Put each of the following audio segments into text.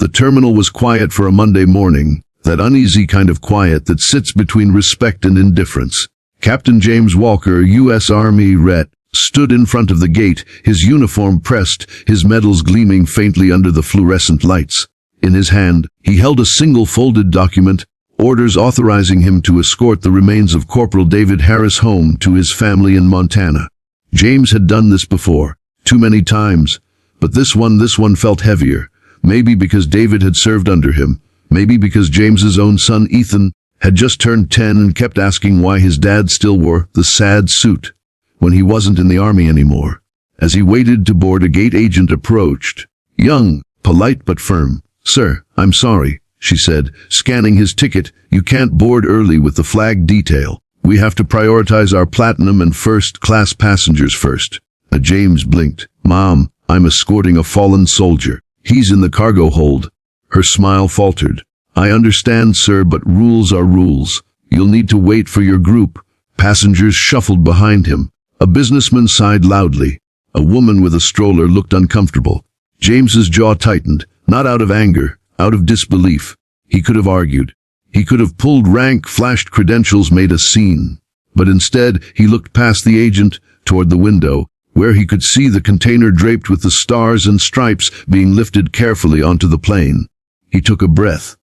The terminal was quiet for a Monday morning, that uneasy kind of quiet that sits between respect and indifference. Captain James Walker, U.S. Army Ret., stood in front of the gate, his uniform pressed, his medals gleaming faintly under the fluorescent lights. In his hand, he held a single folded document, orders authorizing him to escort the remains of Corporal David Harris home to his family in Montana. James had done this before, too many times, but this one felt heavier, maybe because David had served under him, maybe because James's own son Ethan had just turned 10 and kept asking why his dad still wore the sad suit when he wasn't in the army anymore. As he waited to board, a gate agent approached. Young, polite but firm. "Sir, I'm sorry," she said, scanning his ticket. "You can't board early with the flag detail. We have to prioritize our platinum and first-class passengers first." James blinked. "Mom, I'm escorting a fallen soldier. He's in the cargo hold." Her smile faltered. "I understand, sir, but rules are rules. You'll need to wait for your group." Passengers shuffled behind him. A businessman sighed loudly. A woman with a stroller looked uncomfortable. James's jaw tightened, not out of anger, out of disbelief. He could have argued. He could have pulled rank, flashed credentials, made a scene. But instead, he looked past the agent, toward the window, where he could see the container draped with the stars and stripes being lifted carefully onto the plane. He took a breath.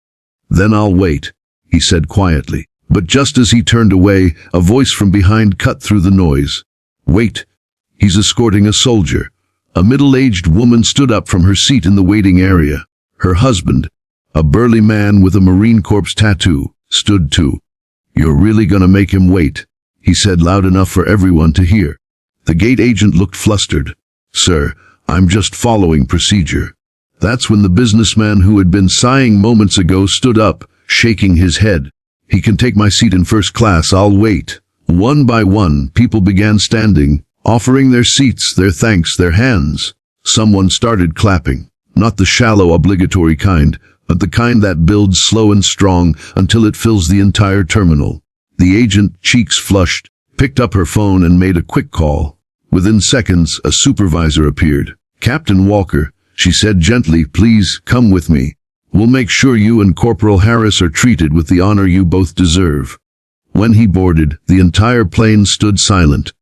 "Then I'll wait," he said quietly. But just as he turned away, a voice from behind cut through the noise. "Wait. He's escorting a soldier." A middle-aged woman stood up from her seat in the waiting area. Her husband, a burly man with a Marine Corps tattoo, stood too. "You're really gonna make him wait," he said loud enough for everyone to hear. The gate agent looked flustered. "Sir, I'm just following procedure." That's when the businessman who had been sighing moments ago stood up, shaking his head. "He can take my seat in first class, I'll wait." One by one, people began standing, offering their seats, their thanks, their hands. Someone started clapping, not the shallow, obligatory kind, but the kind that builds slow and strong until it fills the entire terminal. The agent, cheeks flushed, picked up her phone and made a quick call. Within seconds, a supervisor appeared. "Captain Walker," she said gently, "please come with me. We'll make sure you and Corporal Harris are treated with the honor you both deserve." When he boarded, the entire plane stood silent.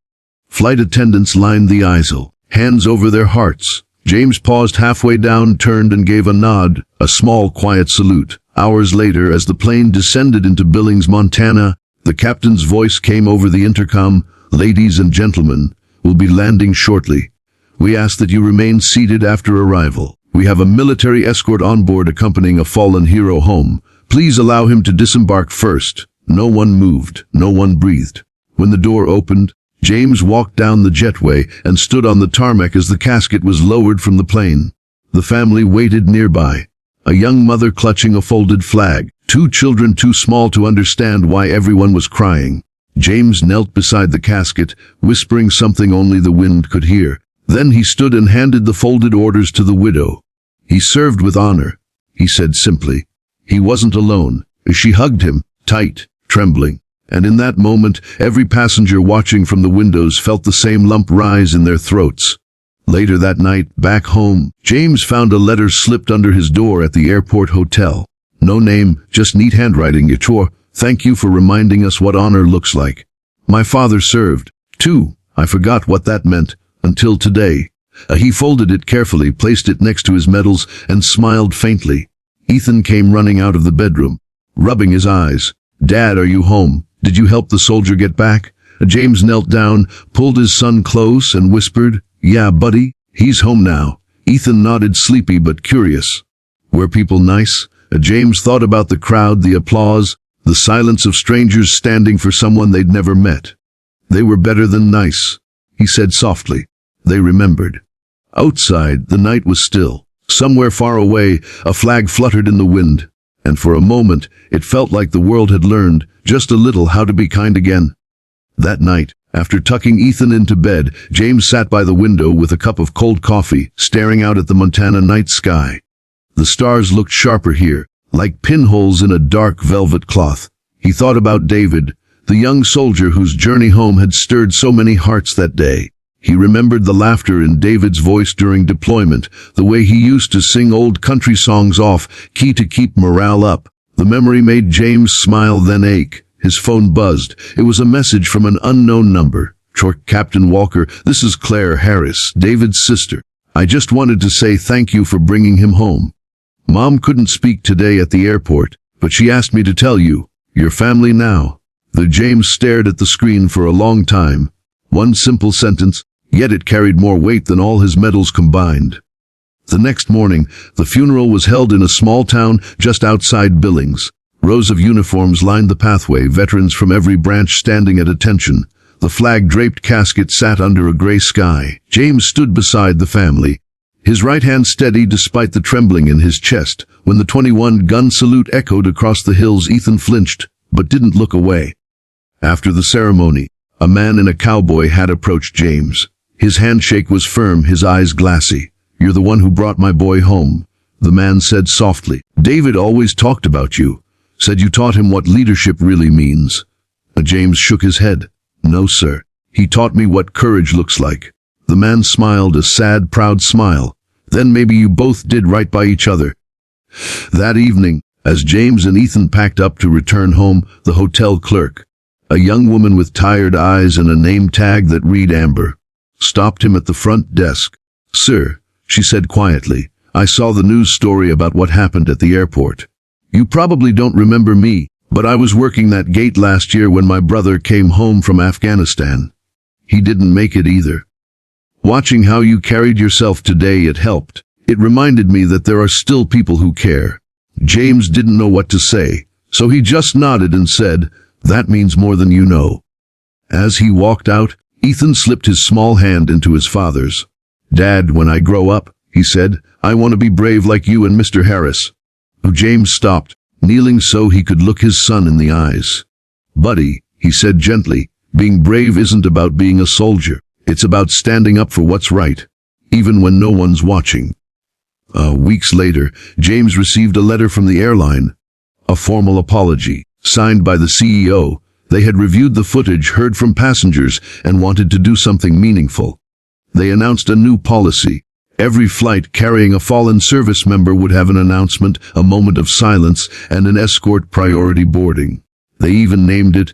Flight attendants lined the aisle, hands over their hearts. James paused halfway down, turned and gave a nod, a small, quiet salute. Hours later, as the plane descended into Billings, Montana, the captain's voice came over the intercom. "Ladies and gentlemen, we'll be landing shortly. We ask that you remain seated after arrival. We have a military escort on board accompanying a fallen hero home. Please allow him to disembark first." No one moved, no one breathed. When the door opened, James walked down the jetway and stood on the tarmac as the casket was lowered from the plane. The family waited nearby, a young mother clutching a folded flag, two children too small to understand why everyone was crying. James knelt beside the casket, whispering something only the wind could hear. Then he stood and handed the folded orders to the widow. "He served with honor," he said simply. He wasn't alone. She hugged him, tight, trembling. And in that moment, every passenger watching from the windows felt the same lump rise in their throats. Later that night, back home, James found a letter slipped under his door at the airport hotel. No name, just neat handwriting. "Ichor, thank you for reminding us what honor looks like. My father served, too. I forgot what that meant, until today." He folded it carefully, placed it next to his medals, and smiled faintly. Ethan came running out of the bedroom, rubbing his eyes. "Dad, are you home? Did you help the soldier get back?" James knelt down, pulled his son close, and whispered, "Yeah, buddy, he's home now." Ethan nodded, sleepy but curious. Were people nice? James thought about the crowd, the applause, the silence of strangers standing for someone they'd never met. "They were better than nice," he said softly. They remembered. Outside, the night was still. Somewhere far away, a flag fluttered in the wind. And for a moment, it felt like the world had learned, just a little, how to be kind again. That night, after tucking Ethan into bed, James sat by the window with a cup of cold coffee, staring out at the Montana night sky. The stars looked sharper here, like pinholes in a dark velvet cloth. He thought about David, the young soldier whose journey home had stirred so many hearts that day. He remembered the laughter in David's voice during deployment, the way he used to sing old country songs off key to keep morale up. The memory made James smile then ache. His phone buzzed. It was a message from an unknown number. Captain Walker, this is Claire Harris, David's sister. I just wanted to say thank you for bringing him home. Mom couldn't speak today at the airport, but she asked me to tell you, your family now. The James stared at the screen for a long time. One simple sentence, yet it carried more weight than all his medals combined. The next morning, the funeral was held in a small town just outside Billings. Rows of uniforms lined the pathway, veterans from every branch standing at attention. The flag-draped casket sat under a gray sky. James stood beside the family, his right hand steady despite the trembling in his chest. When the 21-gun salute echoed across the hills, Ethan flinched, but didn't look away. After the ceremony, a man in a cowboy hat approached James. His handshake was firm, his eyes glassy. You're the one who brought my boy home, the man said softly. David always talked about you, said you taught him what leadership really means. James shook his head. No, sir. He taught me what courage looks like. The man smiled, a sad, proud smile. Then maybe you both did right by each other. That evening, as James and Ethan packed up to return home, the hotel clerk, a young woman with tired eyes and a name tag that read Amber, stopped him at the front desk. Sir, she said quietly, I saw the news story about what happened at the airport. You probably don't remember me, but I was working that gate last year when my brother came home from Afghanistan. He didn't make it either. Watching how you carried yourself today, it helped. It reminded me that there are still people who care. James didn't know what to say, so he just nodded and said, that means more than you know. As he walked out, Ethan slipped his small hand into his father's. Dad, when I grow up, he said, I want to be brave like you and Mr. Harris. James stopped, kneeling so he could look his son in the eyes. Buddy, he said gently, being brave isn't about being a soldier. It's about standing up for what's right, even when no one's watching. Weeks later, James received a letter from the airline, a formal apology, signed by the CEO. They had reviewed the footage, heard from passengers, and wanted to do something meaningful. They announced a new policy. Every flight carrying a fallen service member would have an announcement, a moment of silence, and an escort priority boarding. They even named it